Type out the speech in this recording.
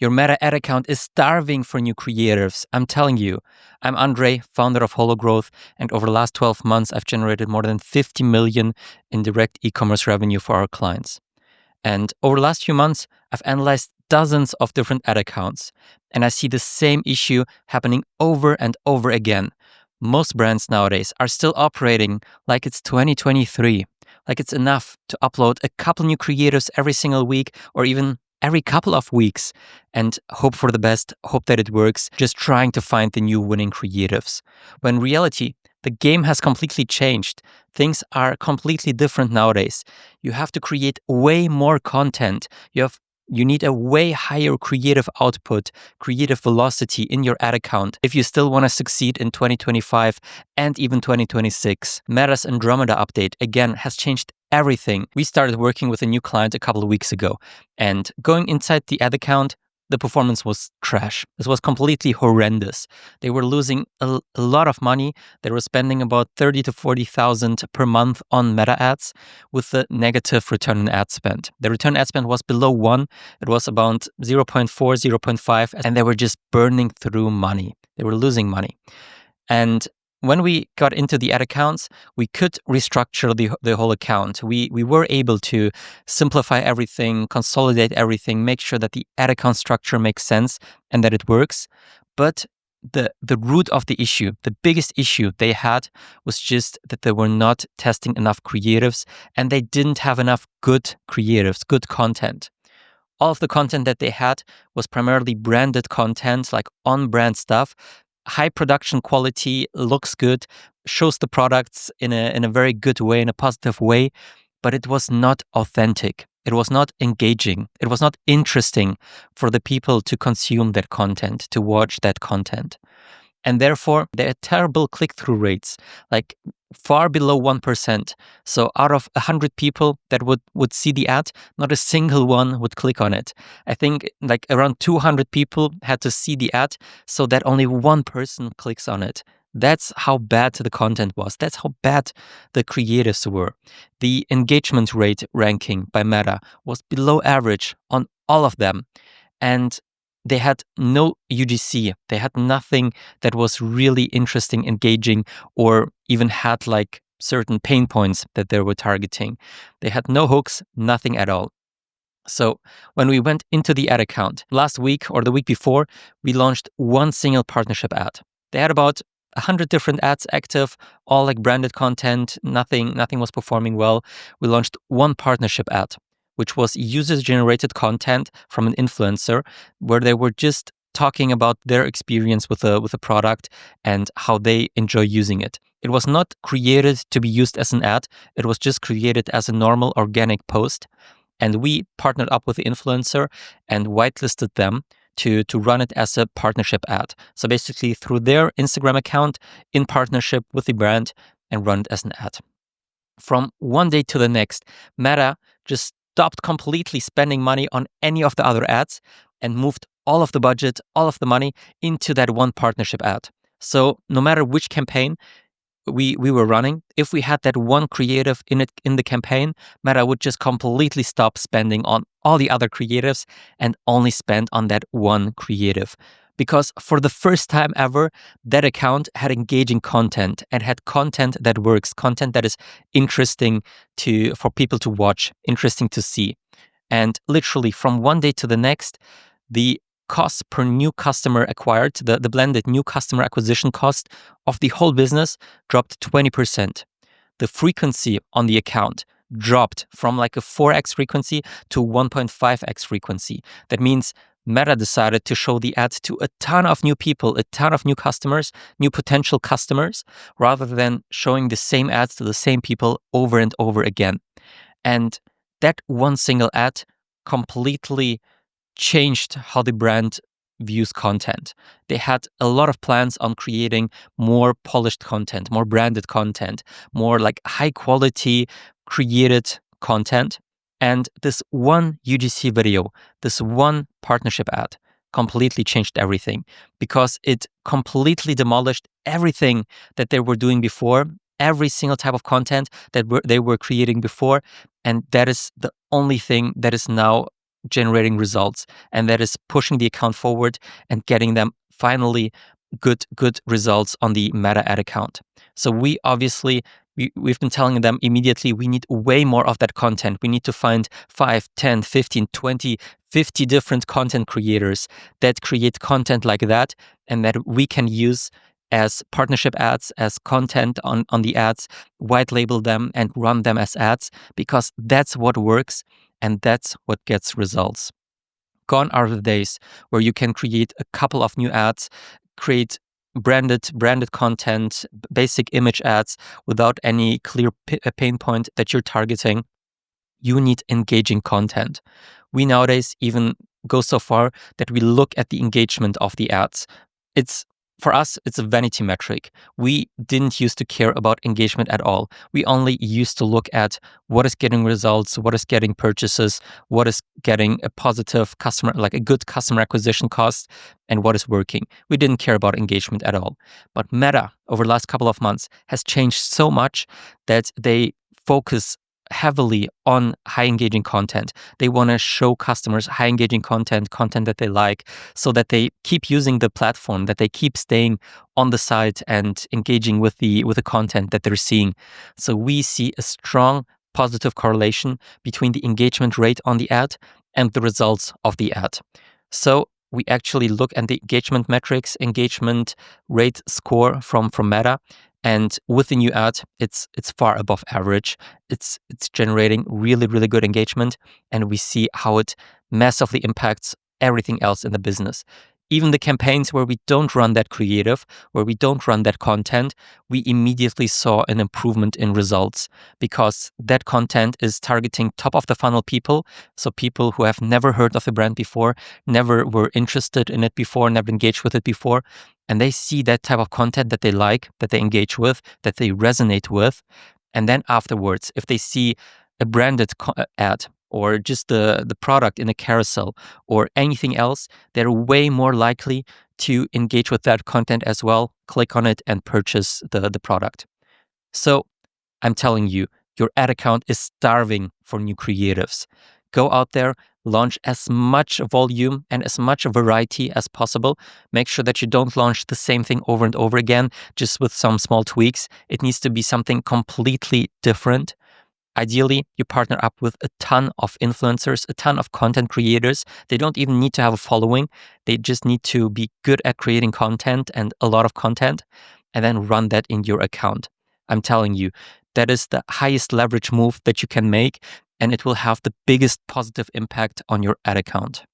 Your Meta ad account is starving for new creatives. I'm telling you. I'm Andrej, founder of HoloGrowth, and over the last 12 months, I've generated more than 50 million in direct e-commerce revenue for our clients. And over the last few months, I've analyzed dozens of different ad accounts, and I see the same issue happening over and over again. Most brands nowadays are still operating like it's 2023, like it's enough to upload a couple new creatives every single week or even every couple of weeks and hope for the best, hope that it works, just trying to find the new winning creatives. When in reality, the game has completely changed. Things are completely different nowadays. You have to create way more content. You need a way higher creative output, creative velocity in your ad account if you still want to succeed in 2025 and even 2026. Meta's Andromeda update, again, has changed everything. We started working with a new client a couple of weeks ago, and going inside the ad account, the performance was trash. This was completely horrendous. They were losing a lot of money. They were spending about 30 to 40,000 per month on Meta ads with a negative return on ad spend. The return on ad spend was below 1. It was about 0.4, 0.5, and they were just burning through money. They were losing money. And when we got into the ad accounts, we could restructure the whole account. We were able to simplify everything, consolidate everything, make sure that the ad account structure makes sense and that it works. But the root of the issue, the biggest issue they had was just that they were not testing enough creatives and they didn't have enough good creatives, good content. All of the content that they had was primarily branded content, like on-brand stuff. High production quality, looks good, shows the products in a very good way, in a positive way, but it was not authentic. It was not engaging. It was not interesting for the people to consume that content, to watch that content. And therefore, there are terrible click-through rates, like far below 1%. So out of 100 people that would see the ad, not a single one would click on it. I think like around 200 people had to see the ad so that only one person clicks on it. That's how bad the content was. That's how bad the creatives were. The engagement rate ranking by Meta was below average on all of them. And they had no UGC. They had nothing that was really interesting, engaging, or even had like certain pain points that they were targeting. They had no hooks, nothing at all. So when we went into the ad account last week or the week before, we launched one single partnership ad. They had about 100 different ads active, all like branded content. Nothing was performing well. We launched one partnership ad, which was user-generated content from an influencer where they were just talking about their experience with a product and how they enjoy using it. It was not created to be used as an ad. It was just created as a normal organic post. And we partnered up with the influencer and whitelisted them to run it as a partnership ad. So basically through their Instagram account in partnership with the brand and run it as an ad. From one day to the next, Meta just stopped completely spending money on any of the other ads and moved all of the budget, all of the money into that one partnership ad. So no matter which campaign we were running, if we had that one creative in the campaign, Meta would just completely stop spending on all the other creatives and only spend on that one creative. Because for the first time ever, that account had engaging content and had content that works, content that is interesting for people to watch, interesting to see. And literally from one day to the next, the cost per new customer acquired, the blended new customer acquisition cost of the whole business dropped 20%. The frequency on the account dropped from like a 4x frequency to 1.5x frequency. That means Meta decided to show the ad to a ton of new people, a ton of new customers, new potential customers, rather than showing the same ads to the same people over and over again. And that one single ad completely changed how the brand views content. They had a lot of plans on creating more polished content, more branded content, more like high quality created content. And this one UGC video, this one partnership ad completely changed everything because it completely demolished everything that they were doing before, every single type of content that they were creating before. And that is the only thing that is now generating results, and that is pushing the account forward and getting them finally good results on the Meta ad account. So we've been telling them immediately, we need way more of that content. We need to find 5, 10, 15, 20, 50 different content creators that create content like that and that we can use as partnership ads, as content on the ads, white label them and run them as ads, because that's what works and that's what gets results. Gone are the days where you can create a couple of new ads, create branded content, basic image ads without any clear pain point that you're targeting. You need engaging content. We nowadays even go so far that we look at the engagement of the ads. For us, it's a vanity metric. We didn't used to care about engagement at all. We only used to look at what is getting results, what is getting purchases, what is getting a positive customer, like a good customer acquisition cost, and what is working. We didn't care about engagement at all. But Meta, over the last couple of months, has changed so much that they focus heavily on high engaging content. They want to show customers high engaging content that they like, so that they keep using the platform, that they keep staying on the site and engaging with the content that they're seeing. So we see a strong positive correlation between the engagement rate on the ad and the results of the ad. So we actually look at the engagement metrics, engagement rate score from Meta. And with the new ad, it's far above average. It's generating really, really good engagement, and we see how it massively impacts everything else in the business. Even the campaigns where we don't run that creative, where we don't run that content, we immediately saw an improvement in results, because that content is targeting top of the funnel people. So people who have never heard of the brand before, never were interested in it before, never engaged with it before. And they see that type of content that they like, that they engage with, that they resonate with. And then afterwards, if they see a branded ad or just the product in a carousel or anything else, they're way more likely to engage with that content as well, click on it and purchase the product. So I'm telling you, your ad account is starving for new creatives. Go out there, launch as much volume and as much variety as possible. Make sure that you don't launch the same thing over and over again, just with some small tweaks. It needs to be something completely different. Ideally, you partner up with a ton of influencers, a ton of content creators. They don't even need to have a following. They just need to be good at creating content and a lot of content, and then run that in your account. I'm telling you, that is the highest leverage move that you can make, and it will have the biggest positive impact on your ad account.